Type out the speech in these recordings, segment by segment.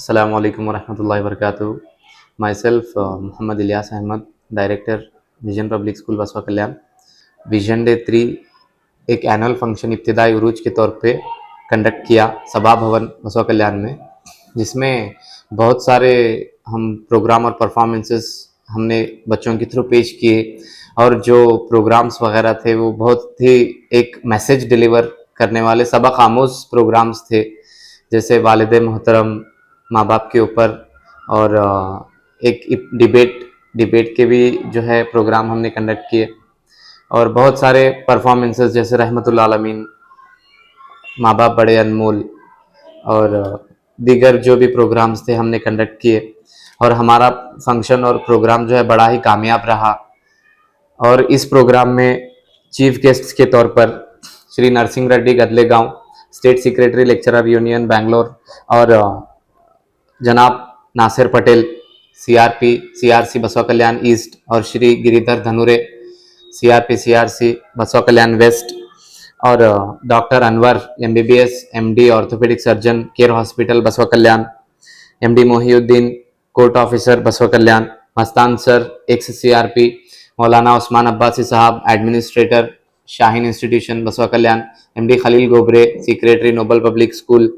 Assalamu alaikum warahmatullahi wabarakatuh. Myself, Muhammad Ilyas Ahmed, Director, vision public school बसवा कल्याण। Vision day 3 एक annual function इब्तिदाई उरूज के तौर पे conduct किया सभा भवन बसवा कल्याण में, जिसमें बहुत सारे हम प्रोग्राम और परफॉर्मेंसेस हमने बच्चों के थ्रू पेश किए, और जो प्रोग्राम्स वगैरह थे वो बहुत ही एक मैसेज डिलीवर करने वाले सबक आमोज प्रोग्राम्स थे, जैसे वालिद मोहतरम, माँ बाप के ऊपर, और एक डिबेट के भी जो है प्रोग्राम हमने कंडक्ट किए, और बहुत सारे परफॉर्मेंसेस जैसे रहमतुल आलमीन, माँ बाप बड़े अनमोल, और दीगर जो भी प्रोग्राम्स थे हमने कंडक्ट किए। और हमारा फंक्शन और प्रोग्राम जो है बड़ा ही कामयाब रहा। और इस प्रोग्राम में चीफ गेस्ट्स के तौर पर Shri Narasimha Reddy Gadlegaon, state secretary lecturer union Bangalore, और जनाब नासिर पटेल, सीआरसी बसवा कल्याण ईस्ट, और श्री गिरिधर धनुरे, सीआरसी बसवा कल्याण वेस्ट, और doctor Anwar MBBS MD orthopaedic surgeon, care hospital Basava Kalyan, MD Mohiuddin, court officer Basava Kalyan, Mastan sir ex CRP, मौलाना Usman Abbasi Sahab, administrator Shaheen institution Basava Kalyan, MD Khalil Gobre, secretary noble public school,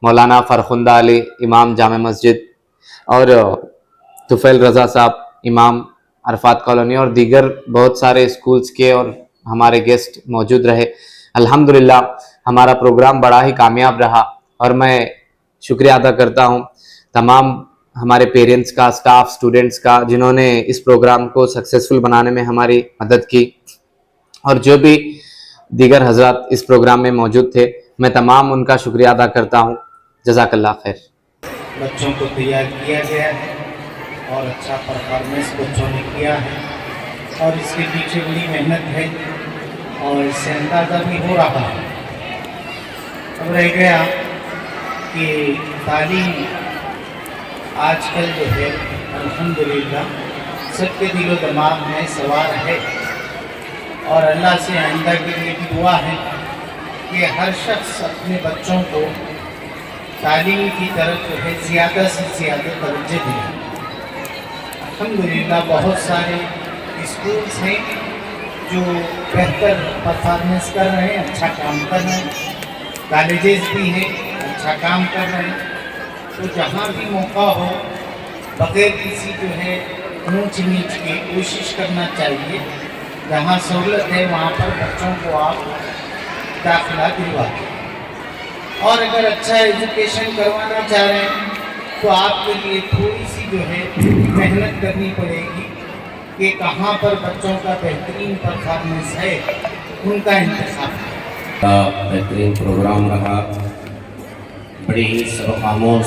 मौलाना फरखुंदा अली, इमाम जामे मस्जिद, और तुफैल रज़ा साहब, इमाम अरफात कॉलोनी, और दीगर बहुत सारे स्कूल्स के और हमारे गेस्ट मौजूद रहे। अल्हम्दुलिल्लाह हमारा प्रोग्राम बड़ा ही कामयाब रहा, और मैं शुक्रिया अदा करता हूँ तमाम हमारे पेरेंट्स का, स्टाफ, स्टूडेंट्स का, जिन्होंने इस प्रोग्राम को सक्सेसफुल बनाने में हमारी मदद की, और जो भी दीगर हजरात इस प्रोग्राम में मौजूद थे, मैं तमाम उनका शुक्रिया अदा करता हूँ। जज़ाकल्लाह खैर। बच्चों को तैयार किया गया है और अच्छा परफॉर्मेंस बच्चों ने किया है, और इसके पीछे बड़ी मेहनत है, और इससे अंदाज़ा भी हो रहा है। अब रह गया कि तालीम आजकल जो है अल्हम्दुलिल्लाह सबके दिलो दिमाग में सवार है, और अल्लाह से आइंदा के लिए भी दुआ है कि हर शख्स अपने बच्चों को तालीम की तरफ जो है ज़्यादा से ज़्यादा तवज्जो दें। अल्हम्दुलिल्लाह बहुत सारे स्कूल्स हैं जो बेहतर परफॉर्मेंस कर रहे हैं, अच्छा काम कर रहे हैं, कॉलेजेस भी हैं अच्छा काम कर रहे हैं। तो जहाँ भी मौका हो बग़ैर किसी जो है ऊंच नीच के कोशिश करना चाहिए। जहाँ सहूलत है वहाँ पर बच्चों को आप दाखिला दिलवाएं, और अगर अच्छा एजुकेशन करवाना चाह रहे हैं तो आपके लिए थोड़ी सी जो है मेहनत करनी पड़ेगी कि कहाँ पर बच्चों का बेहतरीन परफॉर्मेंस है, उनका इंतखाब का बेहतरीन प्रोग्राम रहा। बड़ी ही सबक आमोज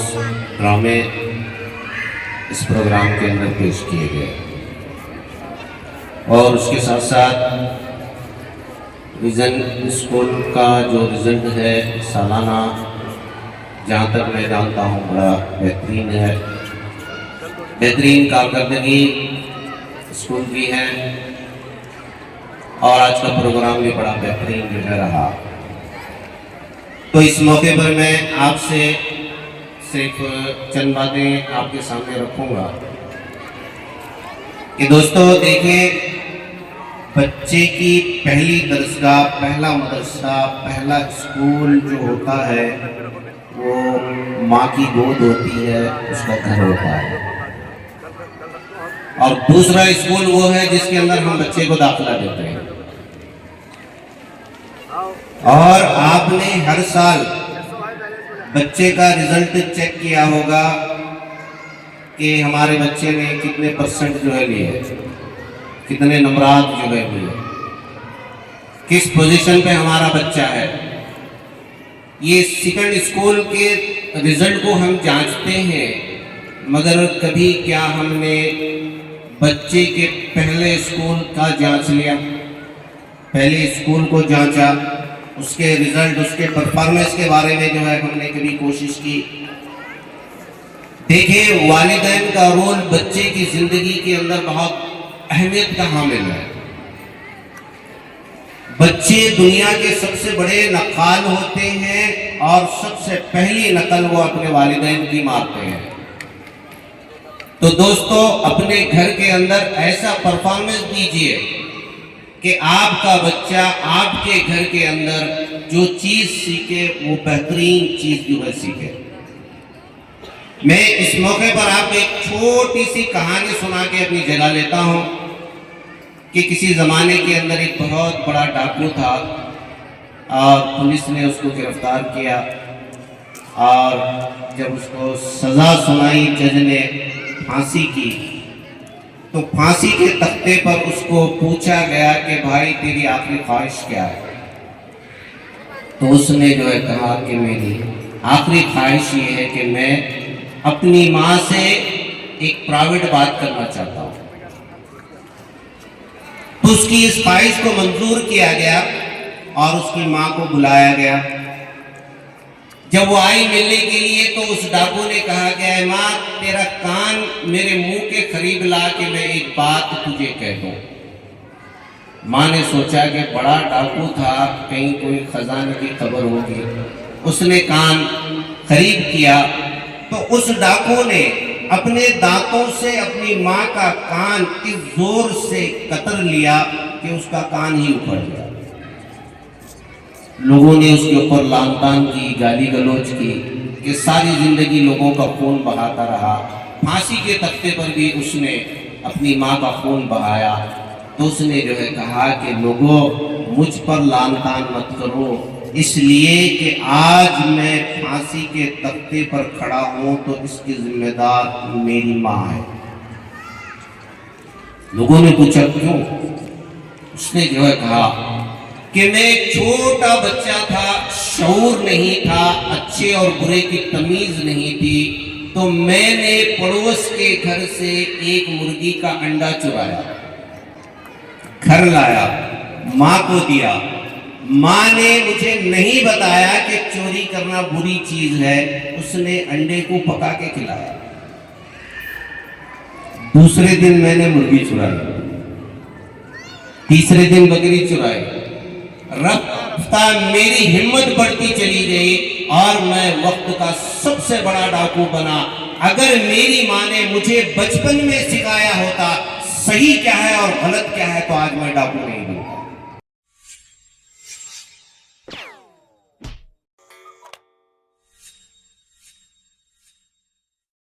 ड्रामे इस प्रोग्राम के अंदर पेश किए गए, और उसके साथ साथ विज़न स्कूल का जो रिज़ल्ट है सालाना, जहाँ तक मैं जानता हूँ बड़ा बेहतरीन है। बेहतरीन कारकर्दगी स्कूल की है, और आज का प्रोग्राम भी बड़ा बेहतरीन जो है रहा। तो इस मौके पर मैं आपसे सिर्फ चंद बातें आपके सामने रखूँगा कि दोस्तों देखिए, बच्चे की पहली दरसगाह, पहला मदरसा, पहला स्कूल जो होता है वो माँ की गोद होती है, उसका घर होता है। और दूसरा स्कूल वो है जिसके अंदर हम बच्चे को दाखिला देते हैं। और आपने हर साल बच्चे का रिजल्ट चेक किया होगा कि हमारे बच्चे ने कितने परसेंट जो है लिए, कितने नंबरात जो है लिए, किस पोजीशन पे हमारा बच्चा है। ये सेकंड स्कूल के रिजल्ट को हम जांचते हैं, मगर कभी क्या हमने बच्चे के पहले स्कूल का जांच लिया? पहले स्कूल को जांचा, उसके रिजल्ट, उसके परफॉर्मेंस के बारे में जो है हमने कभी कोशिश की? देखिए, वालिदैन का रोल बच्चे की जिंदगी के अंदर बहुत अहमियत का हामिल है। बच्चे दुनिया के सबसे बड़े नक्काल होते हैं, और सबसे पहली नकल वो अपने वालिदैन की मारते हैं। तो दोस्तों, अपने घर के अंदर ऐसा परफॉर्मेंस दीजिए कि आपका बच्चा आपके घर के अंदर जो चीज सीखे वो बेहतरीन चीज जो है सीखे। मैं इस मौके पर आपको एक छोटी सी कहानी सुना के अपनी जगह लेता हूं कि किसी ज़माने के अंदर एक बहुत बड़ा डाकू था और पुलिस ने उसको गिरफ्तार किया और जब उसको सज़ा सुनाई जज ने फांसी की, तो फांसी के तख्ते पर उसको पूछा गया कि भाई तेरी आखिरी ख्वाहिश क्या है। तो उसने जो है कहा कि मेरी आखिरी ख्वाहिश ये है कि मैं अपनी माँ से एक प्राइवेट बात करना चाहता हूँ। तो उसकी इस ख्वाहिश को मंजूर किया गया और उसकी माँ को बुलाया गया। जब वो आई मिलने के लिए तो उस डाकू ने कहा कि माँ तेरा कान मेरे मुंह के करीब ला के मैं एक बात तुझे कह दूं। माँ ने सोचा कि बड़ा डाकू था, कहीं कोई खजाने की खबर होगी। उसने कान करीब किया तो उस डाकू ने अपने दांतों से अपनी माँ का कान इस जोर से कतर लिया कि उसका कान ही उखड़ गया। लोगों ने उसके ऊपर लानतान की, गाली गलौज की कि सारी जिंदगी लोगों का खून बहाता रहा। फांसी के तख्ते पर भी उसने अपनी माँ का खून बहाया। तो उसने जो है कहा कि लोगों मुझ पर लानतान मत करो, इसलिए कि आज मैं फांसी के तख्ते पर खड़ा हूं तो इसकी जिम्मेदार मेरी माँ है। लोगों ने पूछा क्यों? उसने जो है कहा कि मैं एक छोटा बच्चा था, शऊर नहीं था, अच्छे और बुरे की तमीज नहीं थी, तो मैंने पड़ोस के घर से एक मुर्गी का अंडा चुराया, घर लाया, माँ को दिया। माँ ने मुझे नहीं बताया कि चोरी करना बुरी चीज है, उसने अंडे को पका के खिलाया। दूसरे दिन मैंने मुर्गी चुराई, तीसरे दिन बकरी चुराई। रफ्ता मेरी हिम्मत बढ़ती चली गई और मैं वक्त का सबसे बड़ा डाकू बना। अगर मेरी माँ ने मुझे बचपन में सिखाया होता सही क्या है और गलत क्या है तो आज मैं डाकू नहीं